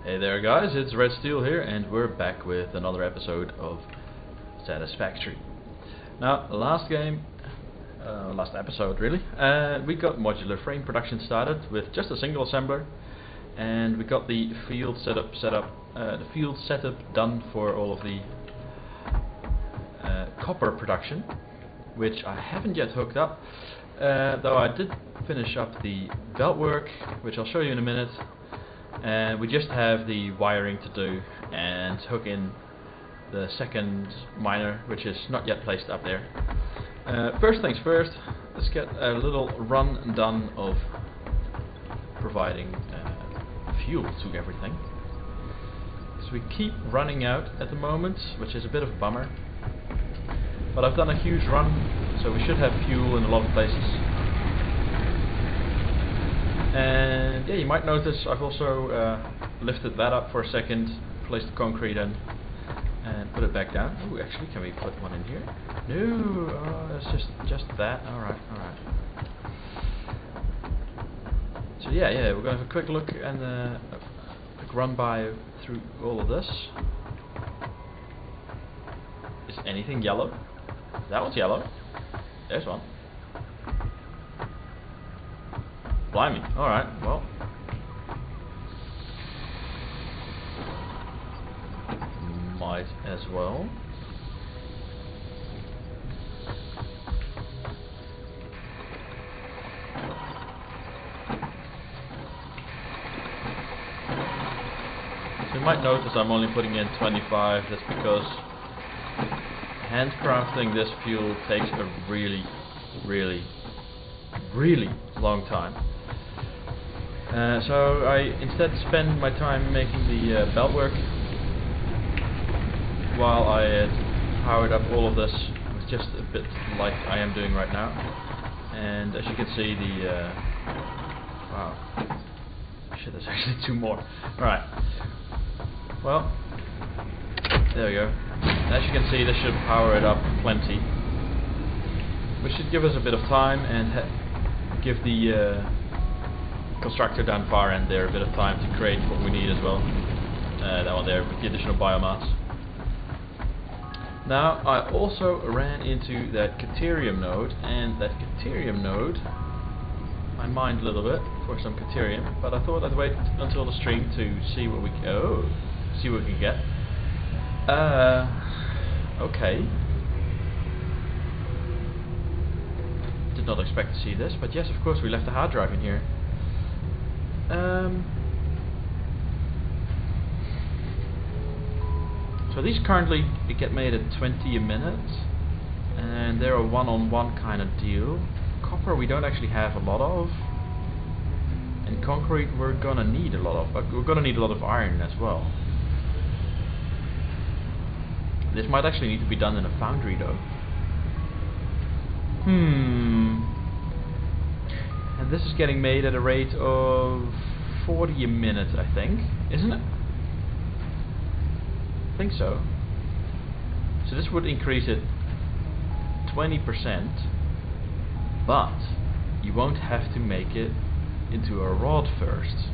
Hey there guys, it's Red Steel here and we're back with another episode of Satisfactory. Now, last episode really, we got modular frame production started with just a single assembler, and we got the field setup done for all of the copper production, which I haven't yet hooked up, though I did finish up the belt work, which I'll show you in a minute. And we just have the wiring to do and hook in the second miner, which is not yet placed up there. First things first, let's get a little run done of providing fuel to everything. So we keep running out at the moment, which is a bit of a bummer. But I've done a huge run, so we should have fuel in a lot of places. And yeah, you might notice I've also lifted that up for a second, placed the concrete in, and put it back down. Oh, actually, can we put one in here? No, it's just that. All right. So yeah, we're going to have a quick look and a quick run by through all of this. Is anything yellow? That one's yellow. There's one. Blimey, alright, well. Might as well. So you might notice I'm only putting in 25, that's because handcrafting this fuel takes a really long time. So I instead spend my time making the belt work while I had powered up all of this with just a bit like I am doing right now. And as you can see, the wow, shit, there's actually two more. Alright, well, there we go. As you can see, this should power it up plenty, which should give us a bit of time and give the constructor down far end there a bit of time to create what we need as well. That one there with the additional biomass. Now, I also ran into that Caterium node, and that Caterium node I mined a little bit for some Caterium, but I thought I'd wait until the stream to see what we can get. Okay. Did not expect to see this, but yes, of course, we left the hard drive in here. So these currently get made at 20 a minute, and they're a one-on-one kind of deal. Copper we don't actually have a lot of, and concrete we're gonna need a lot of, but we're gonna need a lot of iron as well. This might actually need to be done in a foundry though. And this is getting made at a rate of 40 a minute, I think, isn't it? I think so. So this would increase it 20%, but you won't have to make it into a rod first,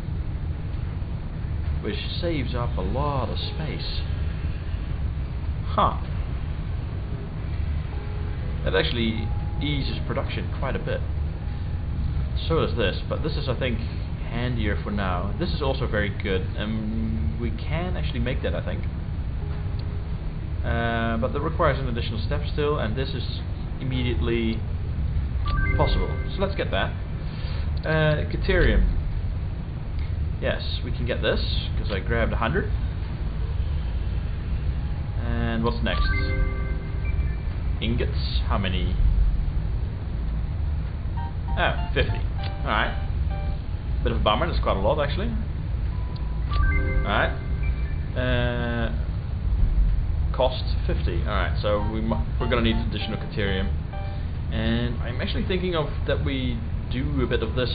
which saves up a lot of space. Huh. That actually eases production quite a bit. So is this, but this is, I think, handier for now. This is also very good, and we can actually make that, I think. But that requires an additional step still, and this is immediately possible. So let's get that. Caterium. Yes, we can get this, because I grabbed 100. And what's next? Ingots. How many? Oh, 50. Alright. Bit of a bummer, that's quite a lot actually. Alright. Cost 50. Alright, so we're gonna need additional Caterium. And I'm actually thinking of that we do a bit of this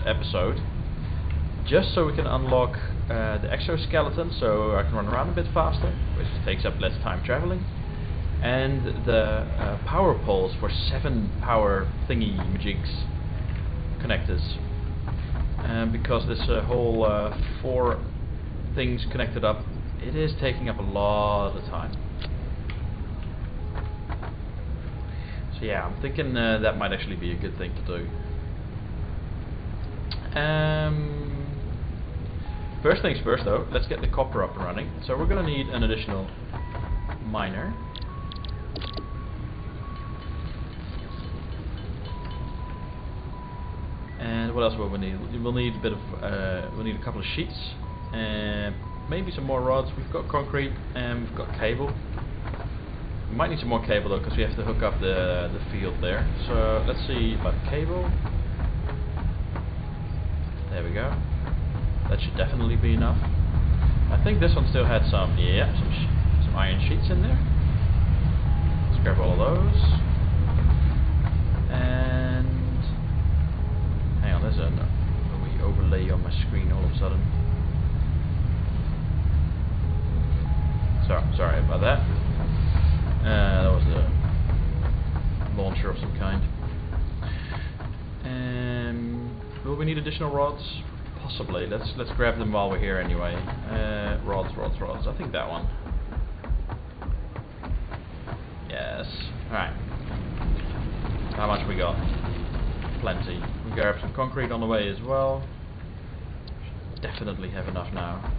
episode, just so we can unlock the exoskeleton, so I can run around a bit faster, which takes up less time traveling. And the power poles for 7 power thingy majigs connectors, because this whole 4 things connected up, it is taking up a lot of the time. So yeah, I'm thinking that might actually be a good thing to do. First things first though, let's get the copper up and running. So we're going to need an additional miner. And what else will we need? We'll need a bit of, we'll need a couple of sheets, and maybe some more rods. We've got concrete and we've got cable. We might need some more cable though, because we have to hook up the field there. So let's see about cable. There we go. That should definitely be enough. I think this one still had some, yeah, some iron sheets in there. Let's grab all of those. And hang on, there's a wee overlay on my screen all of a sudden. Sorry about that. That was a launcher of some kind. Will we need additional rods? Possibly. Let's grab them while we're here anyway. Rods. I think that one. Yes. Alright. How much we got? Plenty. We grab some concrete on the way as well. Definitely have enough now.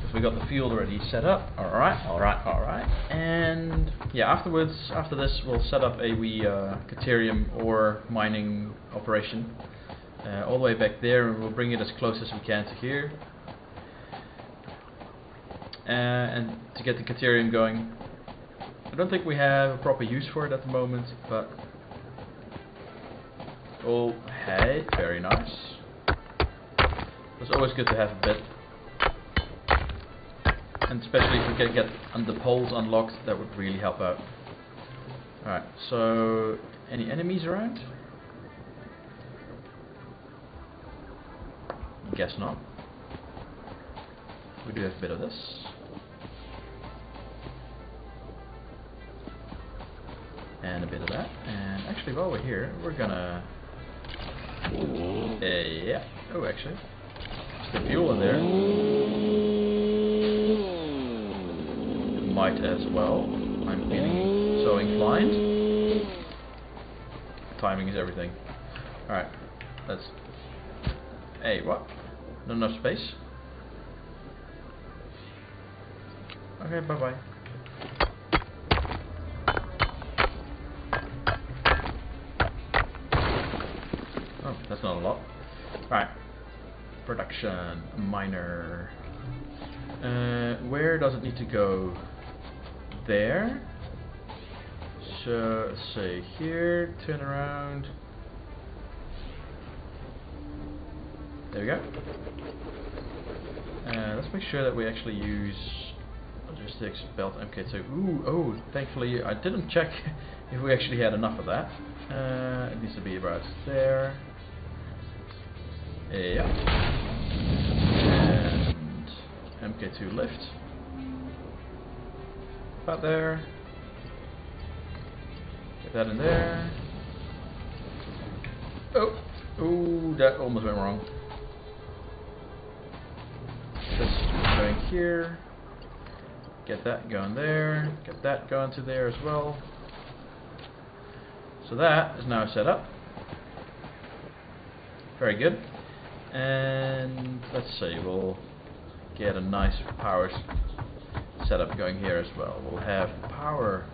Because we got the field already set up. Alright. And yeah, afterwards, after this, we'll set up a wee Caterium ore mining operation. All the way back there, and we'll bring it as close as we can to here. And to get the Caterium going, I don't think we have a proper use for it at the moment, but oh, hey, very nice. It's always good to have a bit, and especially if we can get the poles unlocked, that would really help out. Alright, so any enemies around? Guess not. We do have a bit of this. And a bit of that. And actually, while we're here, we're gonna... yeah. Oh, actually. There's the fuel in there. Might as well. I'm feeling so inclined. Timing is everything. Alright. Let's... Hey, what? Not enough space? Okay, bye-bye. Oh, that's not a lot. Right. Production. Miner. Where does it need to go? There. So, let's say here, turn around. There we go. Let's make sure that we actually use logistics belt MK.2. Ooh, oh, thankfully I didn't check if we actually had enough of that. It needs to be about there. Yeah. And MK.2 lift. About there. Get that in there. Oh, ooh, that almost went wrong. This going here, get that going there, get that going to there as well. So that is now set up. Very good. And let's see, we'll get a nice power setup going here as well. We'll have power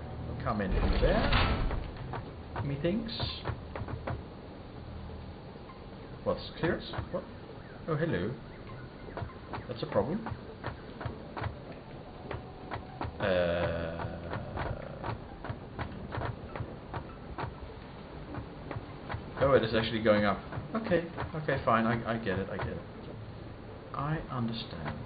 come in from there, methinks. What's clearance? What? Oh, hello. That's a problem. Oh, it is actually going up. Okay, fine. I get it. I understand.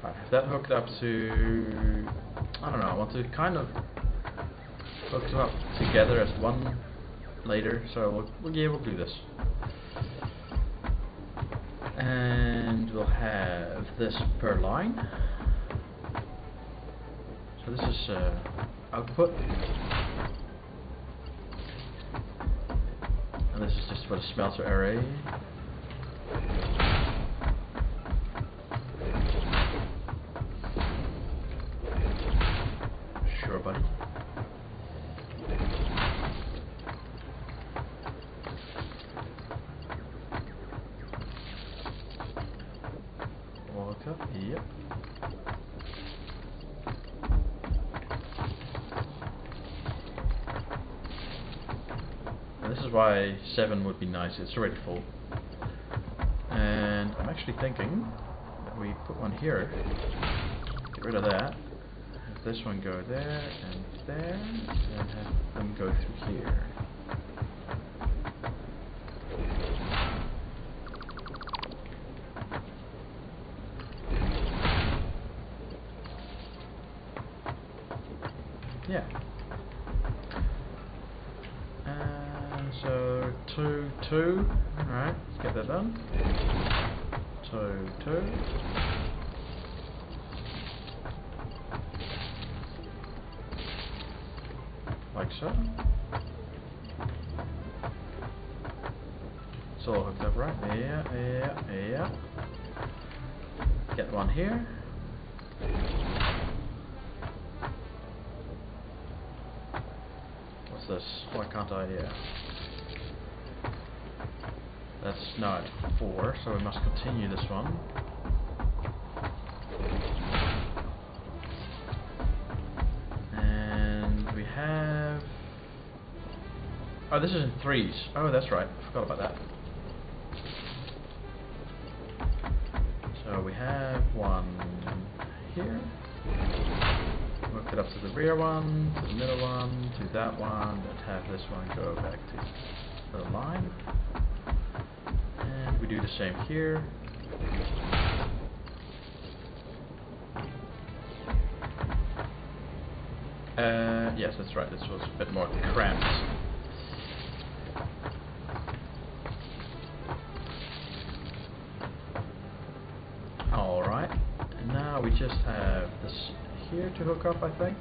Right, have that hooked up to... I don't know. I want to kind of hook them up together as one later. So we'll do this. And we'll have this per line. So this is output, and this is just is for the smelter array. Sure, buddy. Walk up, yep. And this is why 7 would be nice, it's already full. And I'm actually thinking that we put one here, get rid of that, have this one go there, and have them go through here. Yeah. So 2, 2. Alright, let's get that done. 2, 2. Like so. It's all hooked up, right? Yeah. Get one here. What's this? Why can't I? Yeah. That's now at 4, so we must continue this one. And we have... Oh, this is in 3s. Oh, that's right. I forgot about that. So we have one here. Hook it up to the rear one, to the middle one, to that one, and have this one go back to the line. And we do the same here. Yes, that's right, this was a bit more cramped. Alright, and now we just have this here to hook up, I think.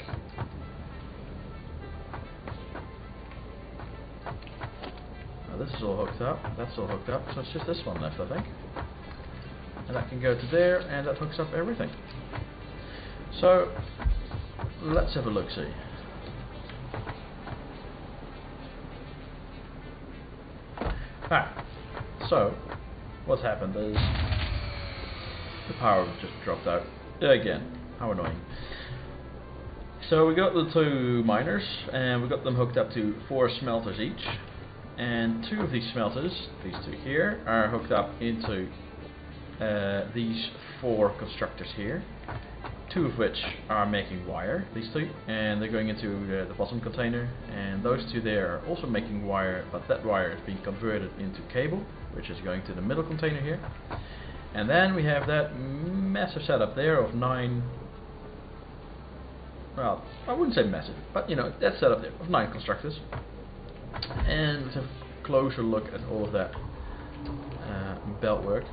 Now this is all hooked up, that's all hooked up, so it's just this one left, I think. And that can go to there, and that hooks up everything. So, let's have a look-see. So, what's happened is the power just dropped out again. How annoying. So we got the 2 miners, and we got them hooked up to 4 smelters each, and 2 of these smelters, these 2 here, are hooked up into these 4 constructors here, 2 of which are making wire, these 2, and they're going into the bottom container, and those 2 there are also making wire, but that wire is being converted into cable, which is going to the middle container here. And then we have that massive setup there of 9, well, I wouldn't say massive, but you know, that setup there of 9 constructors. And let's have a closer look at all of that belt work.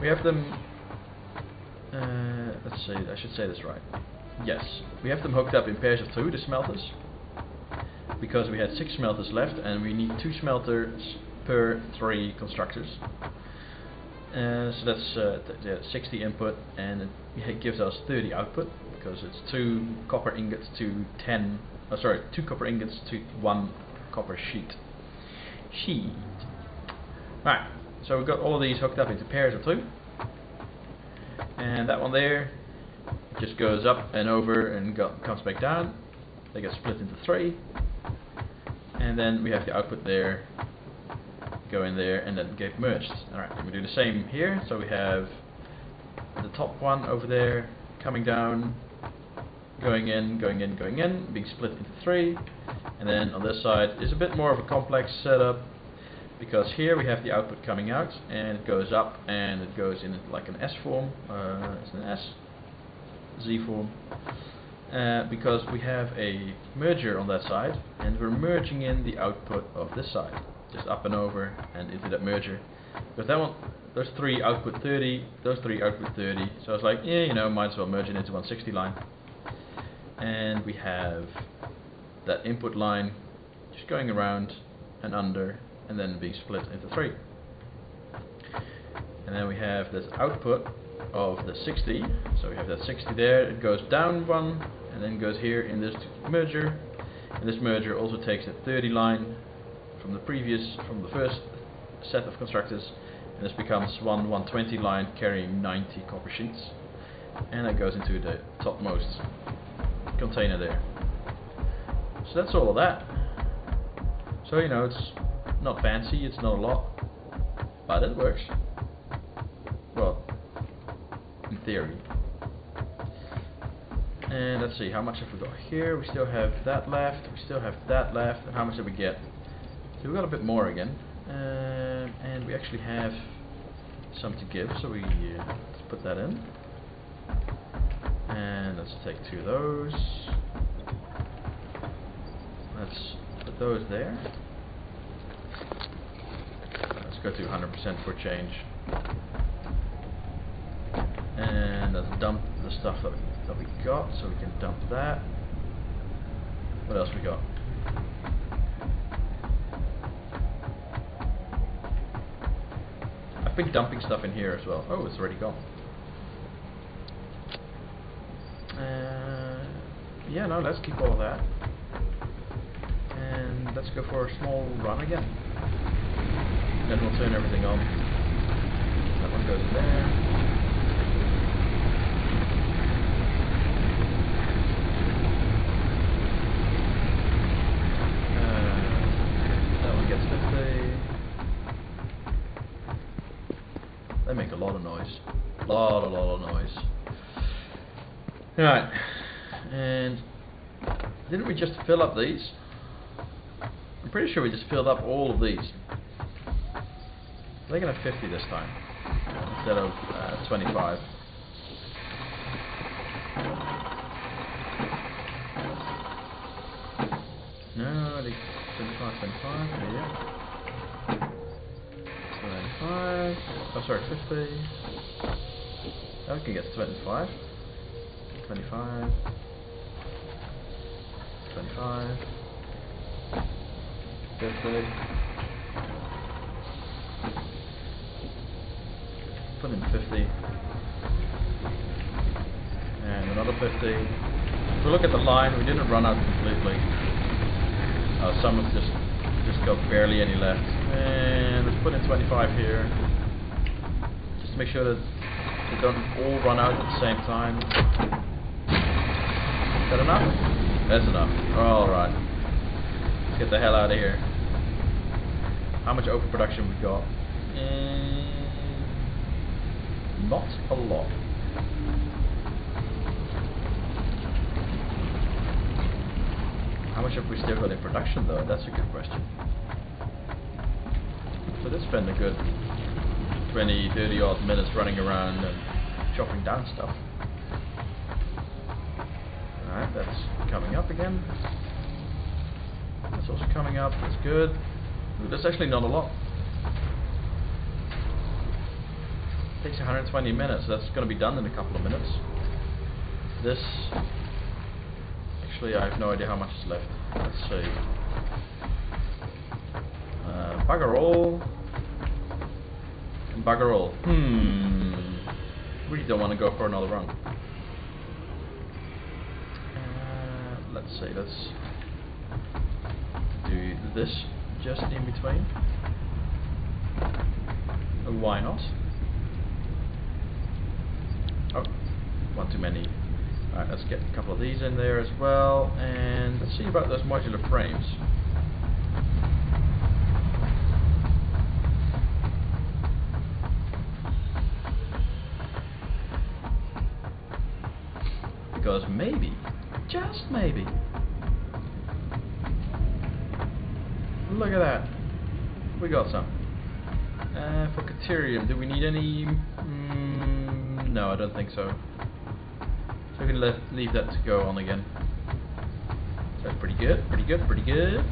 We have them, let's see, I should say this right. Yes, we have them hooked up in pairs of 2, the smelters, because we had 6 smelters left and we need 2 smelters per 3 constructors. So that's 60 input, and it gives us 30 output, because it's 2 copper ingots to 2 copper ingots to 1 copper sheet. Right, so we've got all of these hooked up into pairs of 2, and that one there just goes up and over and comes back down. They get split into 3, and then we have the output there, go in there, and then get merged. Alright, we do the same here, so we have the top one over there coming down, going in, being split into 3, and then on this side is a bit more of a complex setup, because here we have the output coming out, and it goes up, and it goes in like an S form, it's an S, Z form, because we have a merger on that side, and we're merging in the output of this side, just up and over and into that merger. Because that one, those 3 output 30, those 3 output 30, so it's like, yeah, you know, might as well merge it into 160 line. And we have that input line just going around and under and then being split into 3. And then we have this output of the 60, so we have that 60 there, it goes down 1, and then goes here in this merger, and this merger also takes the 30 line from the first set of constructors, and this becomes 120 line carrying 90 copper sheets, and that goes into the topmost container there. So that's all of that. So you know, it's not fancy, it's not a lot, but it works. Well, in theory. And let's see, how much have we got here? We still have that left, we still have that left, and how much did we get? So we got a bit more again, and we actually have some to give, so let's put that in. And let's take 2 of those. Let's put those there. Let's go to 100% for change. And let's dump the stuff that we got, so we can dump that. What else we got? I've been dumping stuff in here as well. Oh, it's already gone. Yeah, no, let's keep all of that. And let's go for a small run again. Then we'll turn everything on. That one goes in there. That one gets 50. They make a lot of noise. A lot of noise. Right. And didn't we just fill up these? I'm pretty sure we just filled up all of these. They're gonna have 50 this time instead of 25. No, 25, 25, yeah. 25. Oh, sorry, 50. That can get to 25. 25. 25. 50. Put in 50. And another 50. If we look at the line, we didn't run out completely. Some have just got barely any left. And let's put in 25 here. Just to make sure that they don't all run out at the same time. Is that enough? That's enough. Alright. Let's get the hell out of here. How much overproduction we got? Not a lot. How much have we still got in production though? That's a good question. So let's spend a good 20, 30 odd minutes running around and chopping down stuff. Alright, that's coming up again. That's also coming up, that's good. Ooh, that's actually not a lot. It takes 120 minutes, so that's going to be done in a couple of minutes. This, actually I have no idea how much is left. Let's see. Bugger all. And bugger all. Really don't want to go for another run. Let's see, let's do this just in between. Why not? Oh, one too many. Alright, let's get a couple of these in there as well, and let's see about those modular frames. Because maybe, just maybe, look at that, we got some. For Caterium, do we need any? No, I don't think so. So we can leave that to go on again. So that's pretty good, pretty good, pretty good.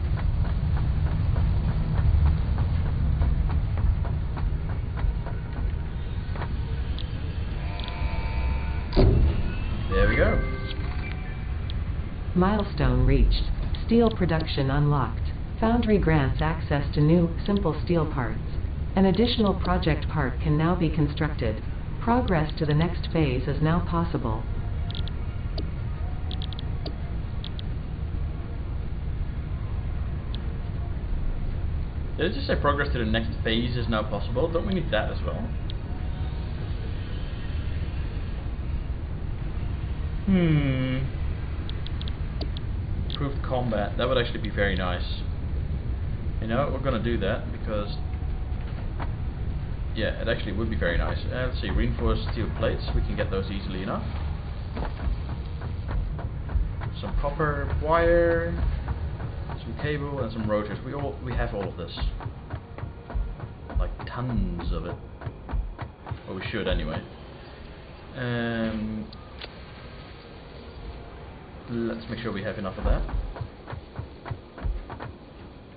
There we go. Milestone reached. Steel production unlocked. Foundry grants access to new, simple steel parts. An additional project part can now be constructed. Progress to the next phase is now possible. Did it just say progress to the next phase is now possible? Don't we need that as well? Improved combat. That would actually be very nice. You know, we're gonna do that because, yeah, it actually would be very nice. Let's see, reinforced steel plates. We can get those easily enough. Some copper wire, some cable, and some rotors. We have all of this. Like tons of it. Well, we should anyway. Let's make sure we have enough of that.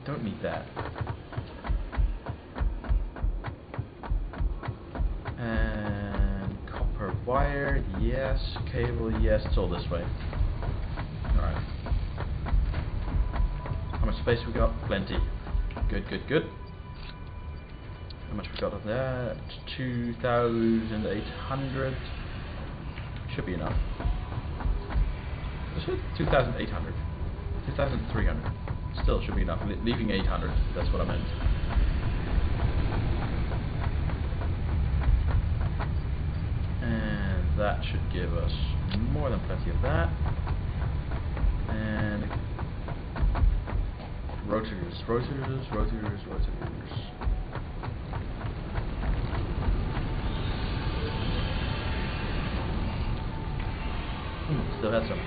Don't need that. And copper wire, yes. Cable, yes. It's all this way. Alright. How much space we got? Plenty. Good, good, good. How much we got of that? 2,800. Should be enough. Is it 2,800? 2,300. Still should be enough. Leaving 800. That's what I meant. And that should give us more than plenty of that. And rotors, rotors, rotors, rotors. Still had some.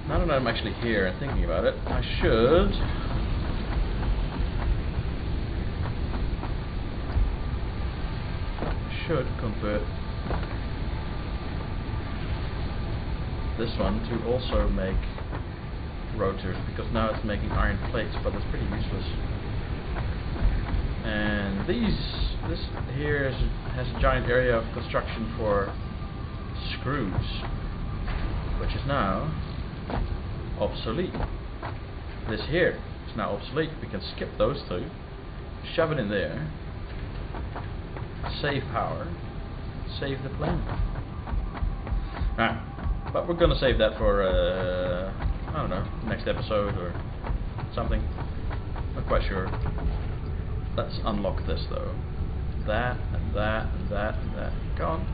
Now that I'm actually here and thinking about it, I should convert this one to also make rotors, because now it's making iron plates, but it's pretty useless. And this here has a giant area of construction for screws, which is now obsolete. This here is now obsolete. We can skip those two, shove it in there, save power, save the plane. Alright, but we're gonna save that for I don't know, next episode or something. Not quite sure. Let's unlock this though. That and that and that and that. Gone.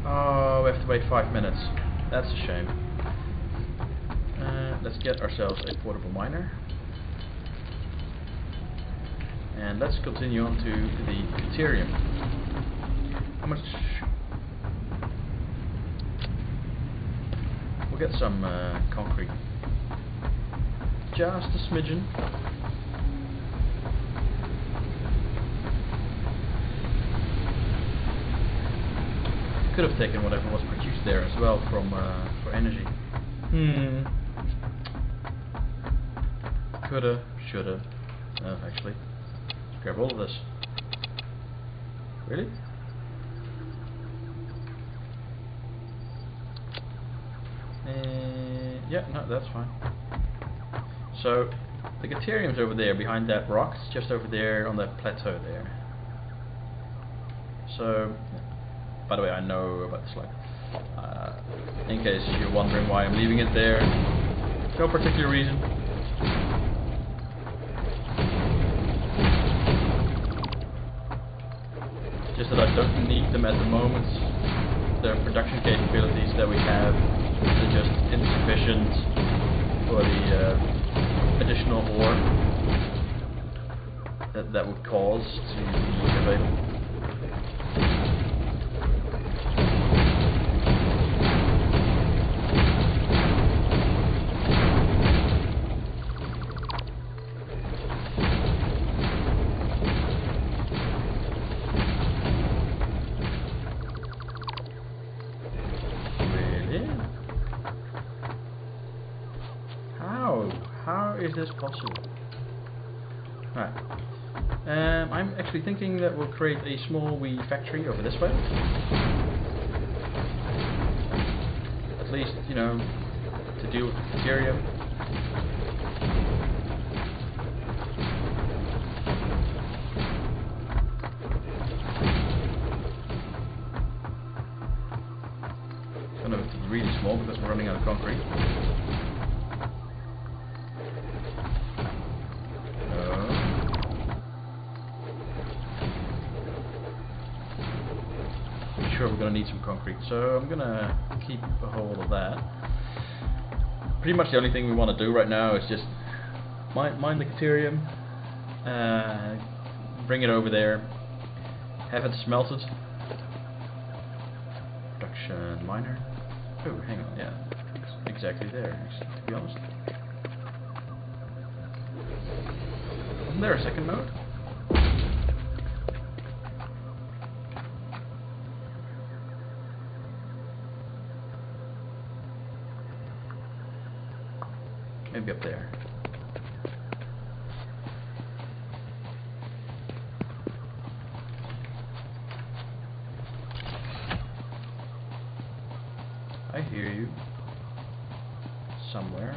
Oh, we have to wait 5 minutes. That's a shame. Let's get ourselves a portable miner. And let's continue on to the Caterium. How much? We'll get some concrete. Just a smidgen. Could have taken whatever was produced there as well from for energy. Coulda, shoulda. Actually, grab all of this. Really? Yeah, no, that's fine. So the Caterium's over there behind that rock. It's just over there on that plateau there. So. By the way, I know about this slide. In case you're wondering why I'm leaving it there, no particular reason. Just that I don't need them at the moment. The production capabilities that we have are just insufficient for the additional ore that would cause to be available. How is this possible? Right. I'm actually thinking that we'll create a small wee factory over this way. At least, you know, to deal with the Caterium. small because we're running out of concrete. I'm sure we're going to need some concrete, so I'm going to keep a hold of that. Pretty much the only thing we want to do right now is just mine the Caterium, bring it over there, have it smelted. Production miner. Oh, hang on, yeah, it's exactly there, to be honest. Isn't there a second node? Maybe up there. I hear you. Somewhere.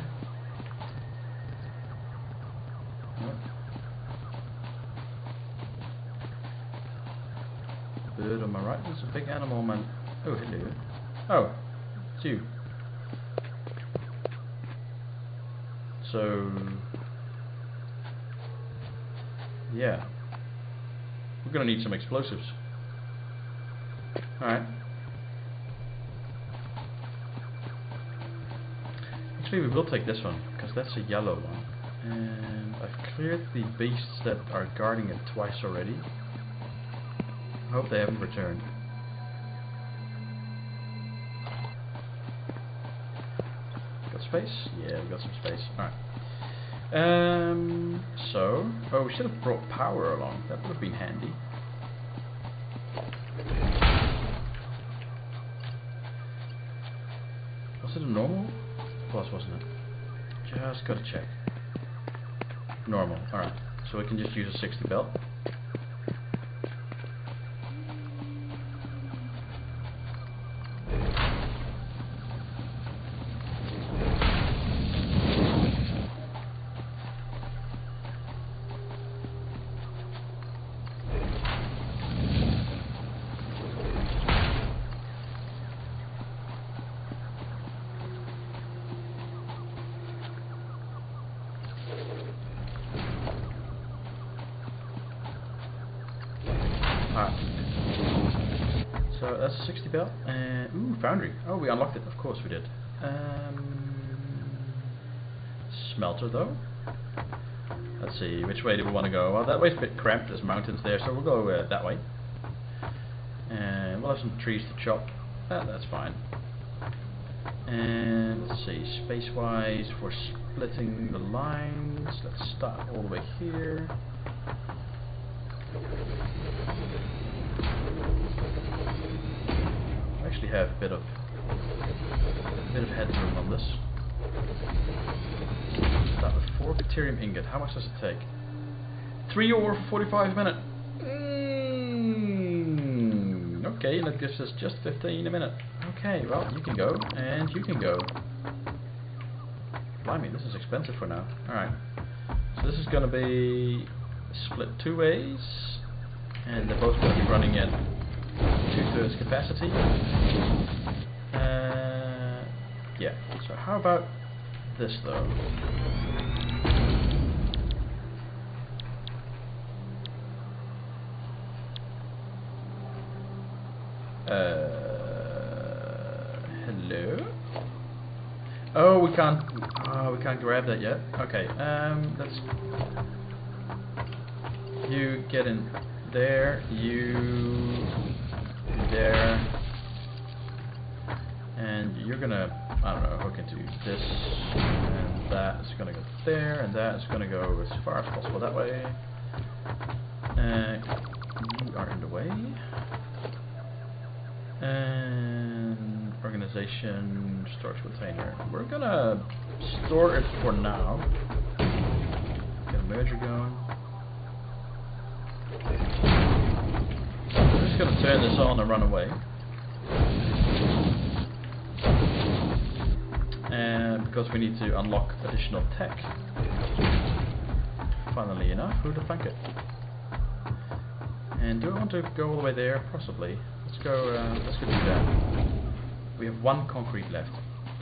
What? Bird on my right. There's a big animal, man. Oh, hello. Oh, it's you. So, yeah, we're gonna need some explosives. Alright. Actually, we will take this one, because that's a yellow one. And I've cleared the beasts that are guarding it twice already. I hope they haven't returned. Got space? Yeah, we got some space. Alright. Oh, we should have brought power along. That would have been handy. Was it a normal? It was, wasn't it? Just gotta check. Normal. Alright. So we can just use a 60 belt. So that's a 60 belt, and ooh, foundry. Oh, we unlocked it. Of course we did. Smelter though. Let's see, which way do we want to go? Well, that way's a bit cramped. There's mountains there, so we'll go that way. And we'll have some trees to chop. That's fine. And let's see, space-wise, for splitting the lines, let's start all the way here. I actually have a bit of headroom on this. Start with 4 Caterium ingot. How much does it take? 3 ore for 45 minutes. Okay, that gives us just 15 a minute. Okay, well, you can go, and you can go. Blimey, this is expensive for now. Alright. So this is going to be split 2 ways, and they're both going to be running at 2/3 capacity. Yeah, so how about this though? Hello? Oh, we can't grab that yet. Okay, let's... You get in there, you... there, and you're gonna, I don't know, hook into this, and that's gonna go there, and that's gonna go as far as possible that way. You are in the way. And organization, storage container. We're gonna store it for now. Get a merger going. I'm just gonna turn this on and run away. And because we need to unlock additional tech. Funnily enough, who'd have thunk it? And do I want to go all the way there? Possibly. Let's go do that. We have 1 concrete left.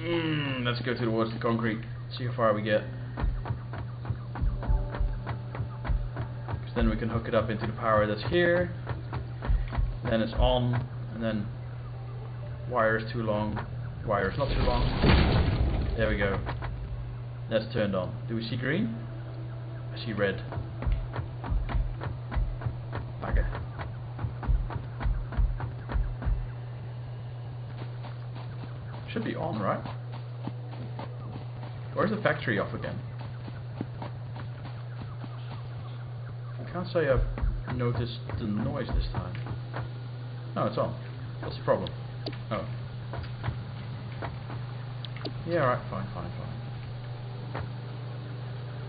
Let's go towards the concrete, see how far we get. Because then we can hook it up into the power that's here. Then it's on, and then wires too long, wires not too long. There we go. That's turned on. Do we see green? I see red. Okay. Should be on, right? Or is the factory off again? I can't say I've noticed the noise this time. No, it's on. What's the problem? Oh. Yeah, alright, fine.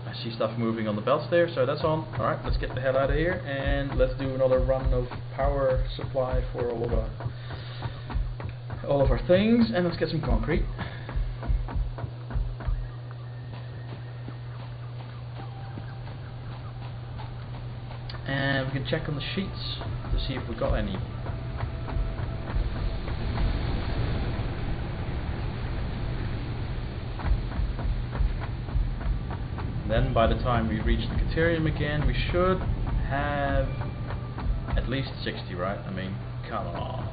I see stuff moving on the belts there, so that's on. Alright, let's get the hell out of here and let's do another run of power supply for all of our things, and let's get some concrete. And we can check on the sheets to see if we got any. Then by the time we reach the Caterium again, we should have at least 60, right? I mean, come on.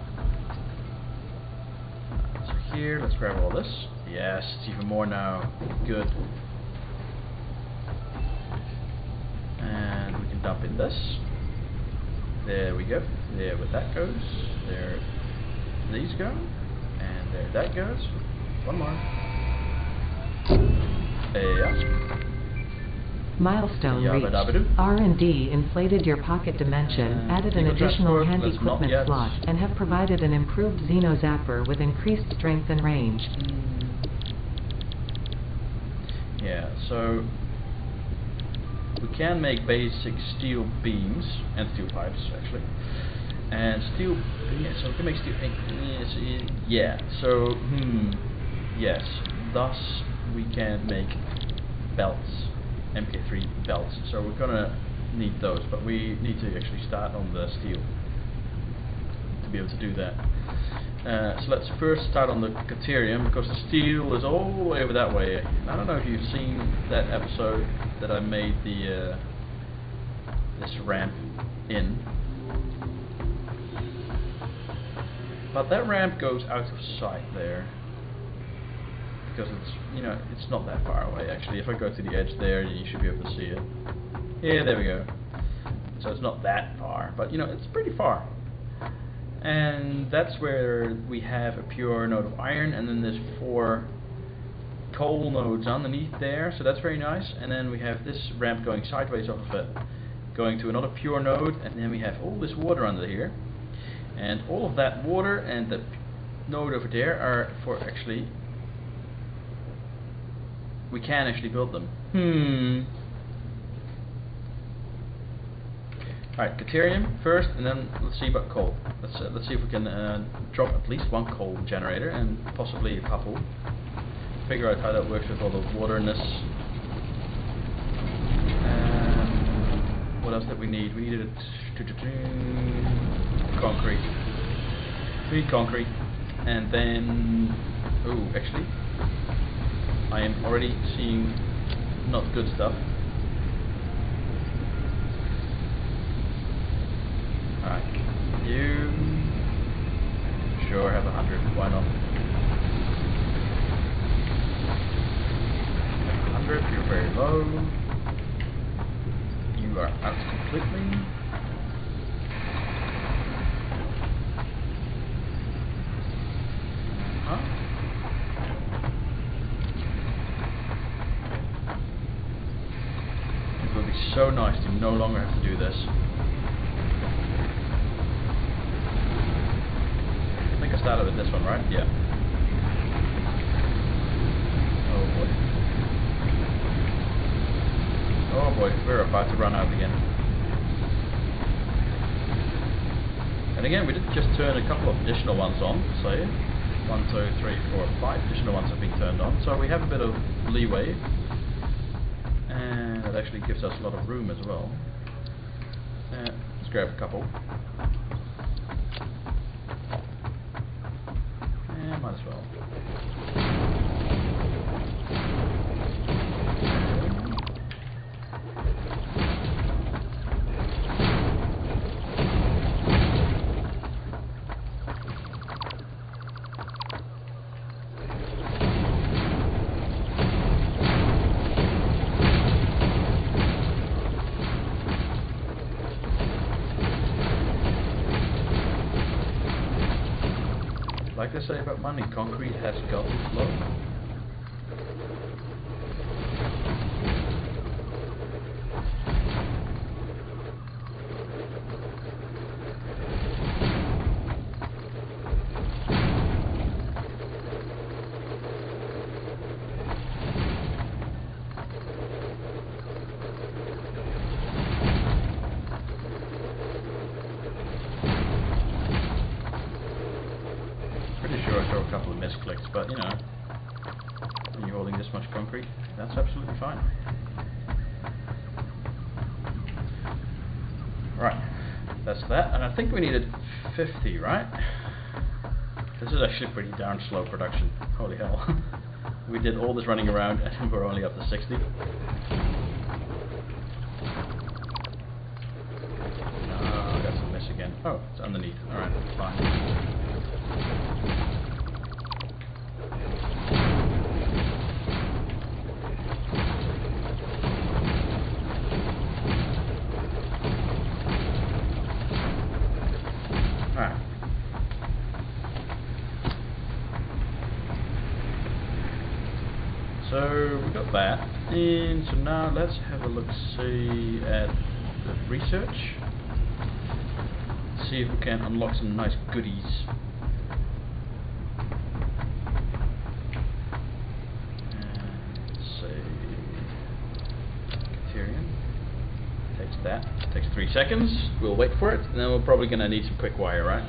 So here, let's grab all this. Yes, it's even more now. Good. And we can dump in this. There we go. There where that goes. There these go. And there that goes. One more. Yeah. Milestone reached. R&D inflated your pocket dimension, added an additional hand equipment slot, and have provided an improved Xeno Zapper with increased strength and range. Yeah, so we can make basic steel beams and steel pipes actually, and steel. Yeah, so we can make steel. Yeah. So yes. Thus we can make belts. MK3 belts, so we're gonna need those, but we need to actually start on the steel to be able to do that. So let's first start on the Caterium, because the steel is all the way over that way. I don't know if you've seen that episode that I made the this ramp in, but that ramp goes out of sight there. Because it's, you know, it's not that far away actually. If I go to the edge there, you should be able to see it. Yeah, there we go. So it's not that far, but you know, it's pretty far. And that's where we have a pure node of iron, and then there's 4 coal nodes underneath there, so that's very nice. And then we have this ramp going sideways off of it, going to another pure node, and then we have all this water under here. And all of that water and the node over there are for actually... we can actually build them. Alright, Caterium first, and then let's see about coal. Let's see if we can drop at least 1 coal generator, and possibly a couple. Figure out how that works with all the water in this. What else did we need? We needed concrete. 3 concrete, and then actually, I am already seeing not good stuff. Alright, you sure have 100, why not? 100, you're very low. You are out completely. It would be so nice to no longer have to do this. I think I started with this one, right? Yeah. Oh boy. Oh boy, we're about to run out again. And again, we did just turn a couple of additional ones on, so 1, 2, 3, 4, 5 additional ones have been turned on, so we have a bit of leeway. And that actually gives us a lot of room as well. Let's grab a couple. And might as well. like they say about money, concrete has got to flow. Sure, I throw a couple of misclicks, but you know, when you're holding this much concrete, that's absolutely fine. Right, that's that, and I think we needed 50, right? This is actually pretty darn slow production. Holy hell. We did all this running around and we're only up to 60. Oh, that's a miss again. Oh, it's underneath. Alright, fine. So we got that, and so now let's have a look, see at the research, see if we can unlock some nice goodies. Let's see, Caterium, takes that, takes 3 seconds, we'll wait for it, and then we're probably going to need some quick wire, right?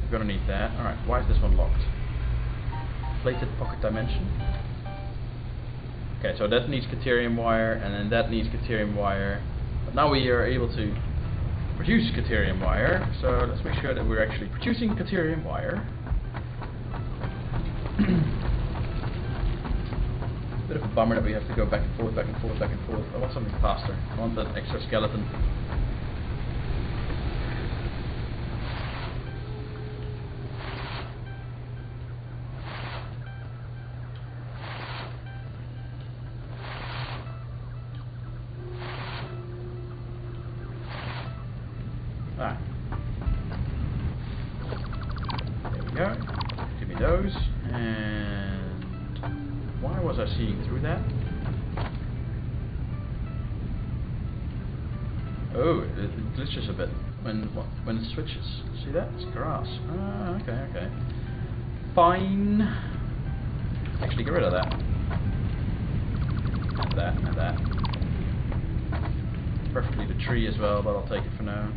We're going to need that. Alright, why is this one locked? Plated pocket dimension. Okay, so that needs Caterium wire, and then that needs Caterium wire. But now we are able to produce Caterium wire, so let's make sure that we're actually producing Caterium wire. Bit of a bummer that we have to go back and forth, back and forth, back and forth. I want something faster. I want that exoskeleton. Ah. There we go. Give me those. And why was I seeing through that? Oh, it glitches a bit when it switches. See that? It's grass. Ah, okay, okay. Fine. Actually, get rid of that. And that, and that. Preferably the tree as well, but I'll take it for now.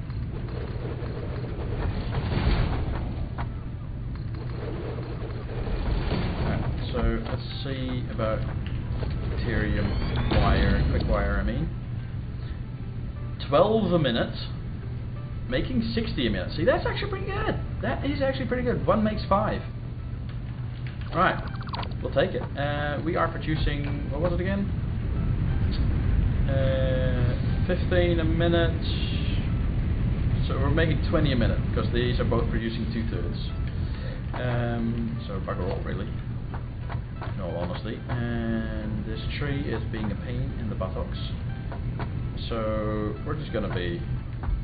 Alright, so let's see about Caterium wire, quick wire I mean. 12 a minute, making 60 a minute. See, that's actually pretty good. That is actually pretty good. 1 makes 5. Right, we'll take it. We are producing, what was it again? 15 a minute. So we're making 20 a minute, because these are both producing 2/3. So bugger all, really, in all honesty. And this tree is being a pain in the buttocks. So we're just going to be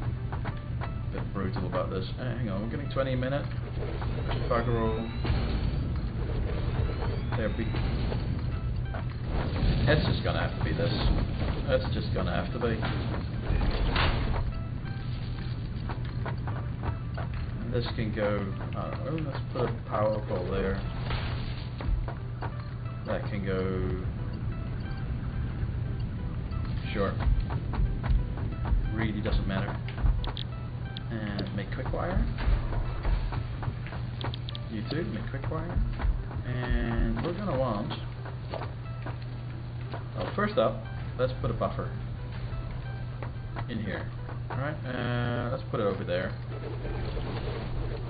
a bit brutal about this. Hang on, we're getting 20 a minute. Bugger all. There we. It's just going to have to be this. It's just going to have to be. This can go, I don't know, let's put a power pole there. That can go, sure, really doesn't matter. And make quick wire. You too, make quick wire. And we're gonna want, well, first up, let's put a buffer in here. Alright, let's put it over there.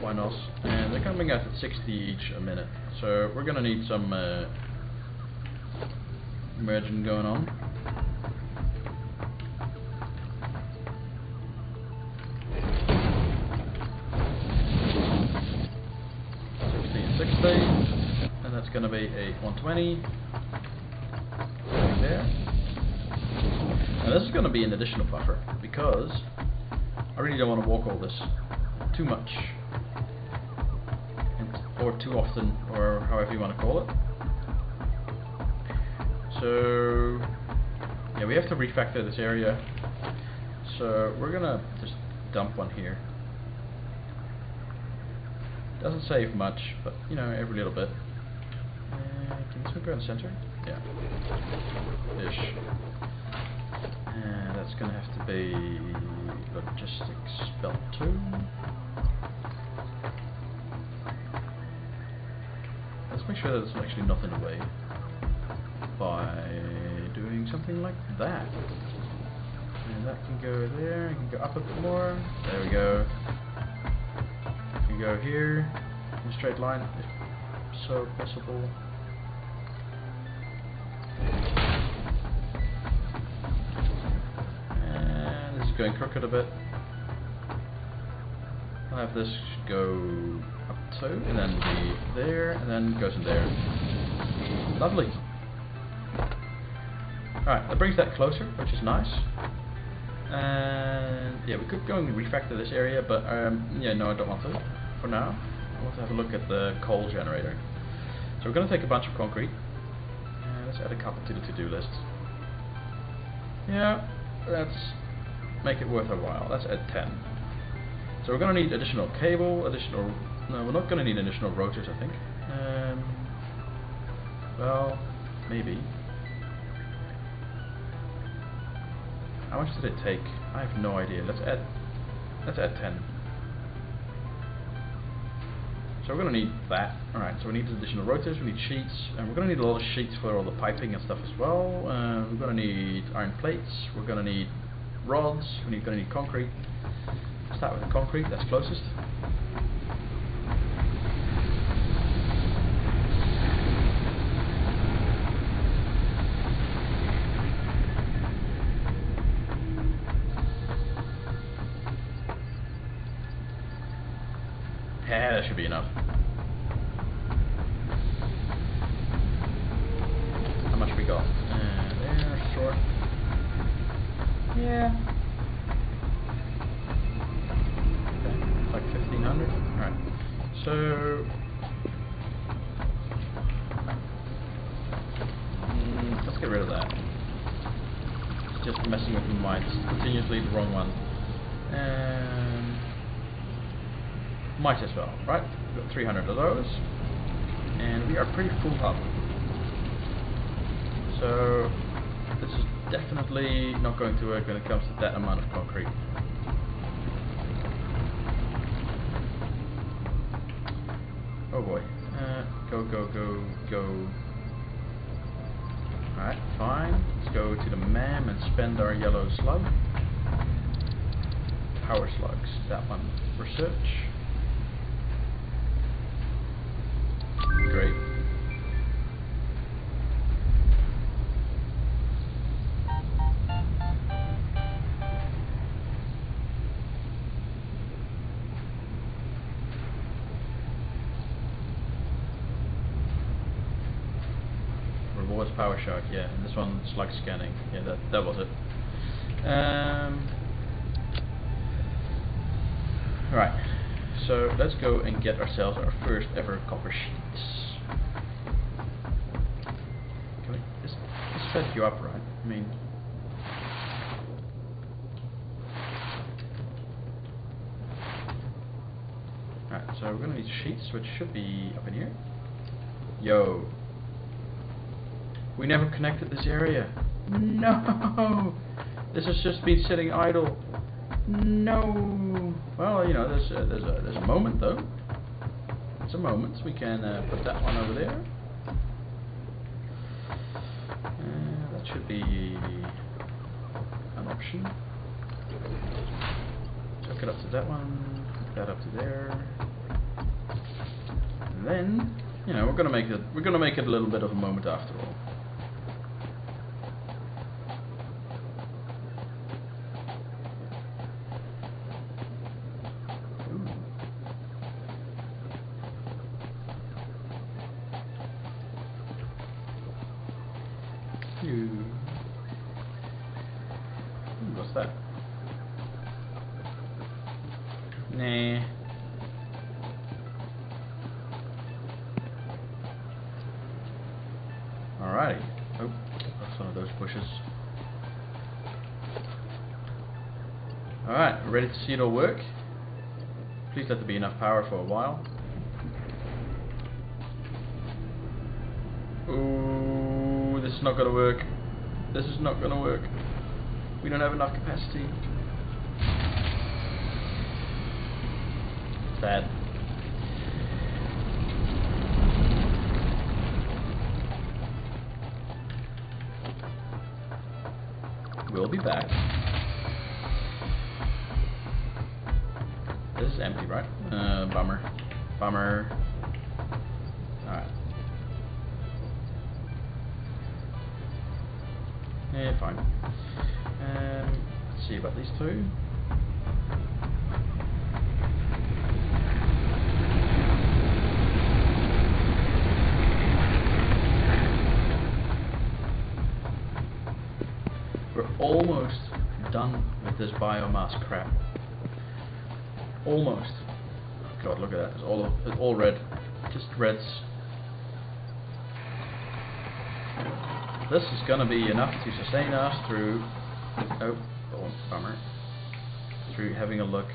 Why not? And they're coming out at 60 each a minute. So we're gonna need some merging going on. And that's going to be a 120 right there. Now this is going to be an additional buffer because I really don't want to walk all this too much. or too often, or however you want to call it. So yeah, we have to refactor this area. So we're gonna just dump one here. Doesn't save much, but you know, every little bit. Can this one go in the center? Yeah. Ish. And that's gonna have to be logistics belt 2. Let's make sure that there's actually not in the way by doing something like that. And that can go there, it can go up a bit more. There we go. It can go here in a straight line if so possible. And this is going crooked a bit. I'll have this go up 2 and then be there and then goes in there. Lovely. Alright, that brings that closer, which is nice. And yeah, we could go and refactor this area, but yeah, no, I don't want to for now. I want to have a look at the coal generator. So we're going to take a bunch of concrete. Let's add a couple to the to-do list. Yeah, let's make it worth a while. Let's add 10. So we're going to need additional cable, no, we're not going to need additional rotors, I think. Well, maybe. How much did it take? I have no idea. Let's add 10. So we're going to need that. Alright, so we need additional rotors, we need sheets, and we're going to need a lot of sheets for all the piping and stuff as well. We're going to need iron plates, we're going to need rods, we're going to need concrete. Start with the concrete, that's closest. Yeah, that should be enough. How much we got? There, short. Yeah. Okay, like 1,500. Alright. So let's get rid of that. It's just messing with my mind. It's continuously the wrong one. Might as well, right? We've got 300 of those, and we are pretty full up. So this is definitely not going to work when it comes to that amount of concrete. Oh boy. Go. Alright, fine. Let's go to the MAM and spend our yellow slug. Power slugs, that one. Research. Great. Rewards power shark, yeah. And this one slug scanning. Yeah, that was it. Right. So let's go and get ourselves our first ever copper sheets. Can we, this fed you up, right? I mean, alright, so we're gonna need sheets, which should be up in here. Yo, we never connected this area. No, this has just been sitting idle. No. Well, you know, there's a moment though. It's a moment. We can put that one over there. That should be an option. Hook it up to that one. Hook that up to there. And then, you know, we're gonna make it a little bit of a moment after all. What's that? Nah. Alright, we're ready to see it all work. Please let there be enough power for a while. Ooh, this is not gonna work. This is not gonna work. We don't have enough capacity. Sad. We'll be back. This is empty, right? Bummer. Bummer. Alright. Yeah, fine. Let's see about these two. We're almost done with this biomass crap. Almost. God, look at that. It's all red. Just reds. This is gonna be enough to sustain us through bummer. Through having a look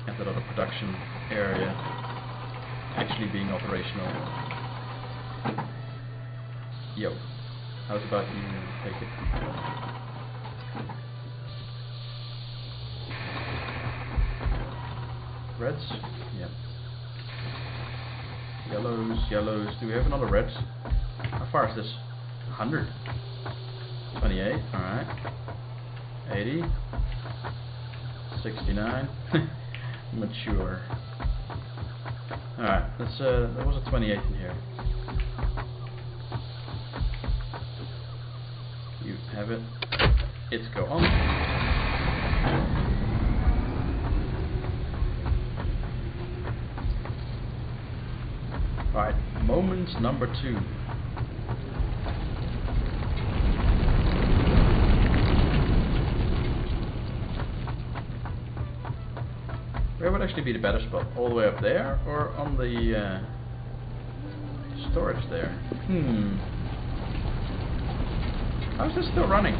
at that other production area actually being operational. Yo. How's about you take it? Reds? Yep. Yellows, yellows. Do we have another reds? How far is this? 100. 28, alright. 80. 69. Mature. Alright, let's there was a 28 in here. You have it. It's go on. Alright, moment number 2. Where would actually be the better spot? All the way up there or on the storage there? How is this still running?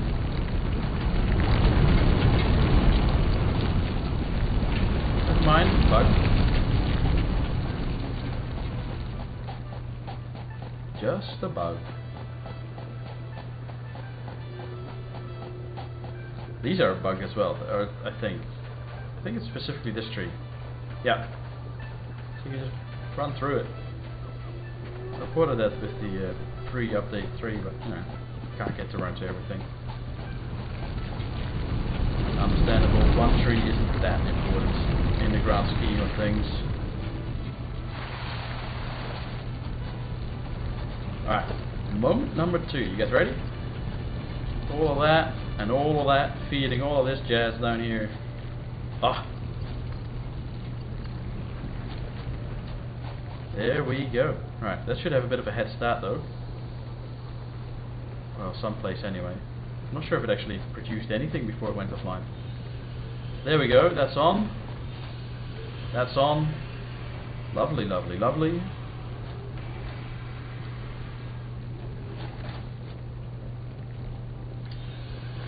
Never mind, bug. Just a bug. These are a bug as well, I think. I think it's specifically this tree. Yeah. So you can just run through it. I reported that with the pre-update 3, but you know, can't get around to everything. Understandable, one tree isn't that important in the grand scheme of things. Alright, moment number 2. You guys ready? All of that and all of that, feeding all of this jazz down here. Ah. There we go. Right, that should have a bit of a head start though. Well, someplace anyway. I'm not sure if it actually produced anything before it went offline. There we go, that's on. That's on. Lovely, lovely, lovely.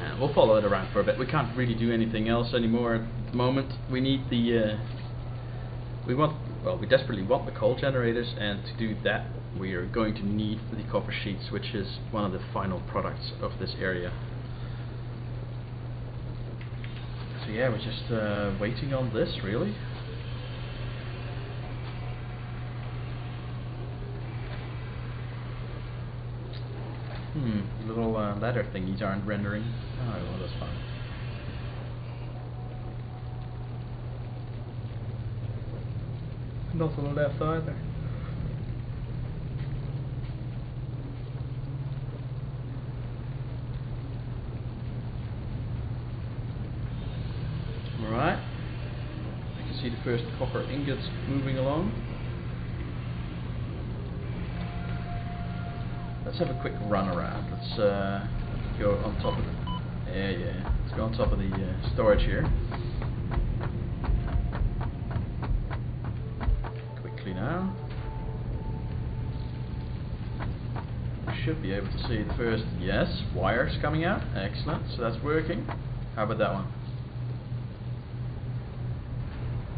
And we'll follow it around for a bit. We can't really do anything else anymore at the moment. We need the we desperately want the coal generators, and to do that we are going to need the copper sheets, which is one of the final products of this area. So yeah, we're just waiting on this really. Little ladder thingies aren't rendering. Oh well, that's fine. Not on the left either. Alright. I can see the first copper ingots moving along. Let's have a quick run around. Let's go on top of it. Yeah. Let's go on top of the storage here. Now we should be able to see the first, yes, wires coming out. Excellent, so that's working. How about that one?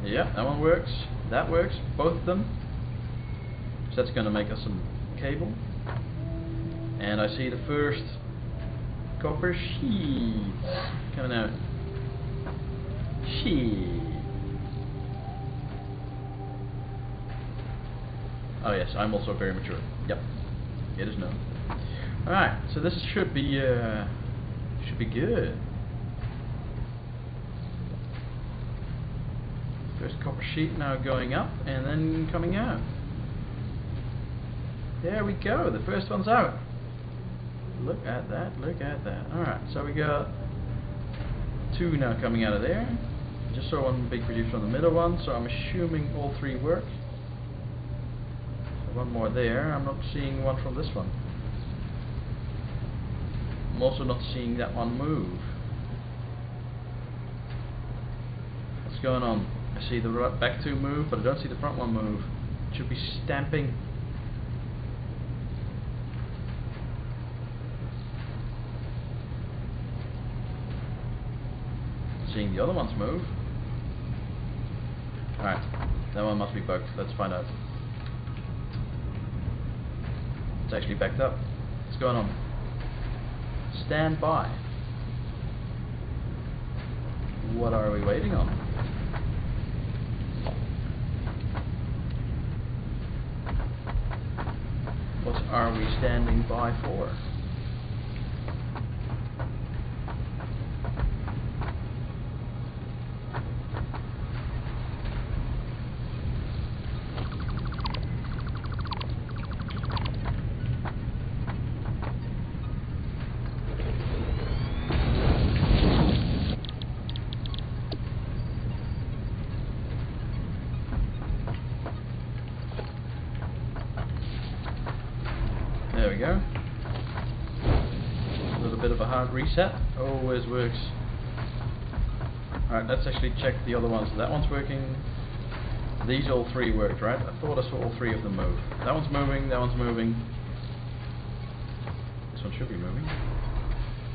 Yeah, that one works. That works. Both of them. So that's going to make us some cable. And I see the first copper sheets coming out. Sheet. Oh yes, I'm also very mature. Yep, it is known. All right, so this should be good. First copper sheet now going up and then coming out. There we go. The first one's out. Look at that. Look at that. All right, so we got 2 now coming out of there. Just saw one big producer on the middle one, so I'm assuming all 3 work. So 1 more there. I'm not seeing one from this one. I'm also not seeing that one move. What's going on? I see the back 2 move, but I don't see the front one move. It should be stamping. Seeing the other ones move. Alright, that one must be bugged. Let's find out. It's actually backed up. What's going on? Stand by. What are we waiting on? What are we standing by for? There we go. A little bit of a hard reset. Always works. Alright, let's actually check the other ones. That one's working. These all 3 worked, right? I thought I saw all 3 of them move. That one's moving, that one's moving. This one should be moving.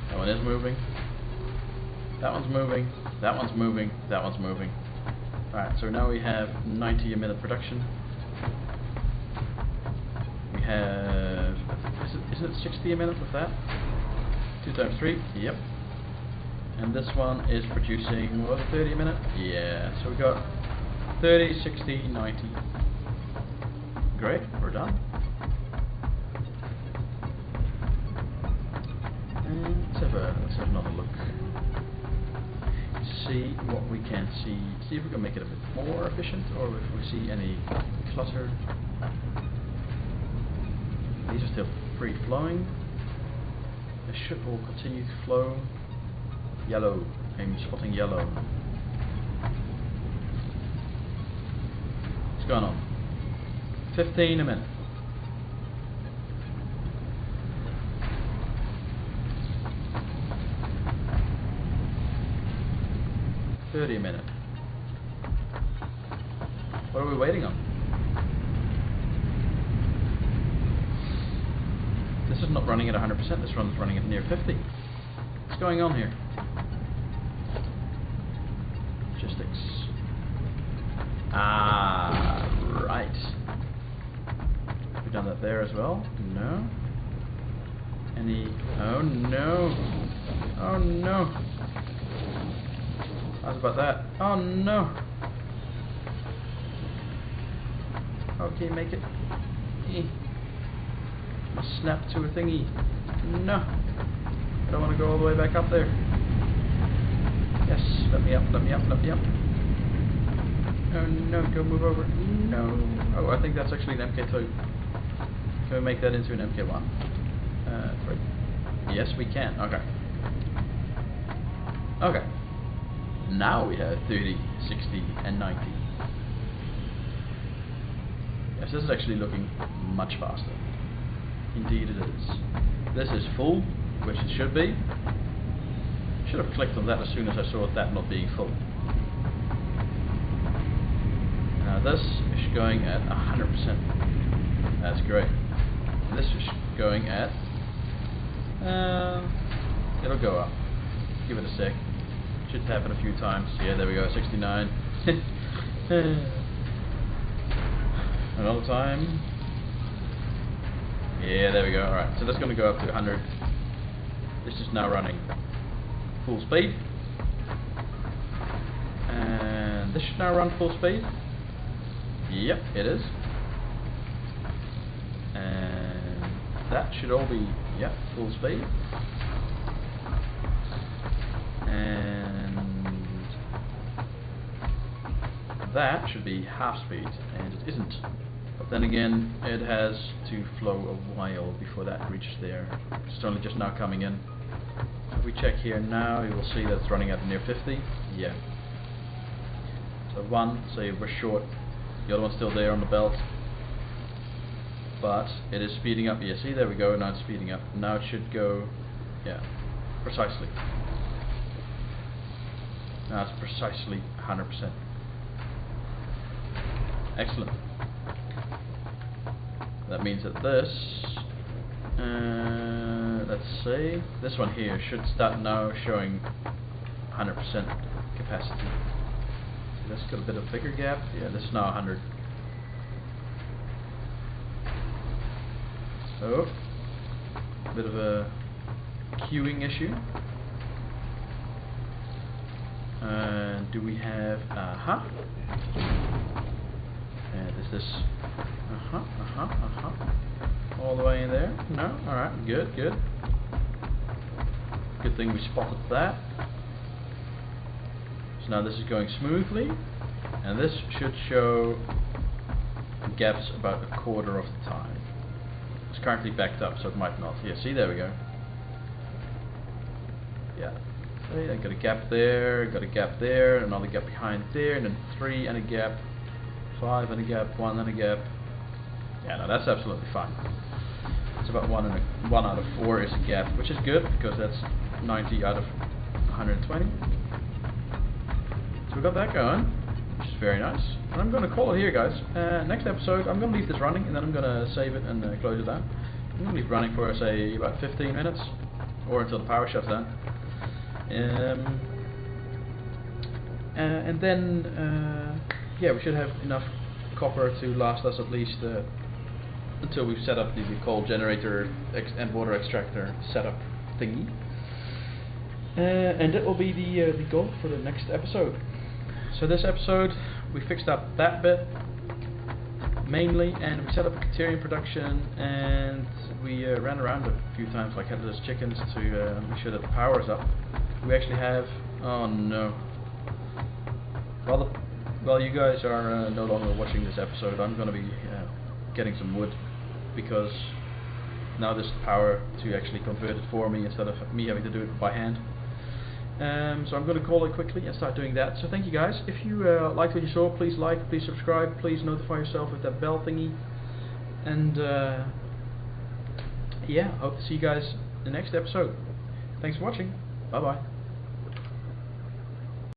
That one is moving. That one's moving. That one's moving. That one's moving. Alright, so now we have 90 a minute production. We have, isn't it 60 a minute with that? 2 times 3, yep. And this one is producing, what was it, 30 a minute? Yeah, so we got 30, 60, 90. Great, we're done. And let's have another look. See what we can see. See if we can make it a bit more efficient, or if we see any clutter. These are still free flowing. They should all continue to flow. Yellow. I'm spotting yellow. What's going on? 15 a minute. $30 a minute. What are we waiting on? This is not running at 100%, this run's running at near 50. What's going on here? Logistics. Ah, right. Have we done that there as well? No. Any... oh no. Oh no. How's about that? Oh no. Okay, make it. Must snap to a thingy. No. I don't want to go all the way back up there. Yes, let me up, let me up, let me up. Oh no, go move over. No. Oh, I think that's actually an MK2. Can we make that into an MK1? Right. Yes, we can. Okay. Okay. Now we have 30, 60, and 90. Yes, this is actually looking much faster. Indeed it is. This is full, which it should be. Should have clicked on that as soon as I saw that not being full. Now this is going at 100%. That's great. This is going at... it'll go up. Give it a sec. Should happen a few times. Yeah, there we go, 69. Another time. Yeah, there we go. Alright, so that's going to go up to 100. This is now running full speed. And this should now run full speed. Yep, it is. And that should all be, yep, full speed. And that should be half speed, and it isn't. But then again, it has to flow a while before that reaches there. It's only just now coming in. So if we check here now, you will see that it's running at near 50. Yeah. So one, say we're short. The other one's still there on the belt. But it is speeding up. Yeah, see, there we go. Now it's speeding up. Now it should go, yeah, precisely. Now it's precisely 100%. Excellent. That means that this, let's say, this one here should start now showing 100% capacity. So that's got a bit of bigger gap. Yeah, this is now 100. So, a bit of a queuing issue. And do we have and is this all the way in there? No? Alright, good, good. Good thing we spotted that. So now this is going smoothly, and this should show gaps about a quarter of the time. It's currently backed up, so it might not. Yeah, see, there we go. Yeah. See, I got a gap there, got a gap there, another gap behind there, and then 3 and a gap, 5 and a gap, 1 and a gap. Yeah, no, that's absolutely fine. It's about 1 out of 4 is a gap, which is good because that's 90 out of 120. So we got that going, which is very nice. And I'm going to call it here, guys. Next episode, I'm going to leave this running, and then I'm going to save it and close it down. I'm going to leave it running for, say, about 15 minutes, or until the power shuts down. And then, yeah, we should have enough copper to last us at least until we've set up the coal generator and water extractor setup thingy. And that will be the goal for the next episode. So this episode, we fixed up that bit mainly, and we set up a Caterium production, and we ran around a few times like headless chickens to make sure that the power is up. We actually have, oh no, well you guys are no longer watching this episode. I'm going to be getting some wood, because now there's power to actually convert it for me instead of me having to do it by hand. So I'm going to call it quickly and start doing that. So thank you guys. If you liked what you saw, please like, please subscribe, please notify yourself with that bell thingy. And yeah, hope to see you guys in the next episode. Thanks for watching. Bye bye.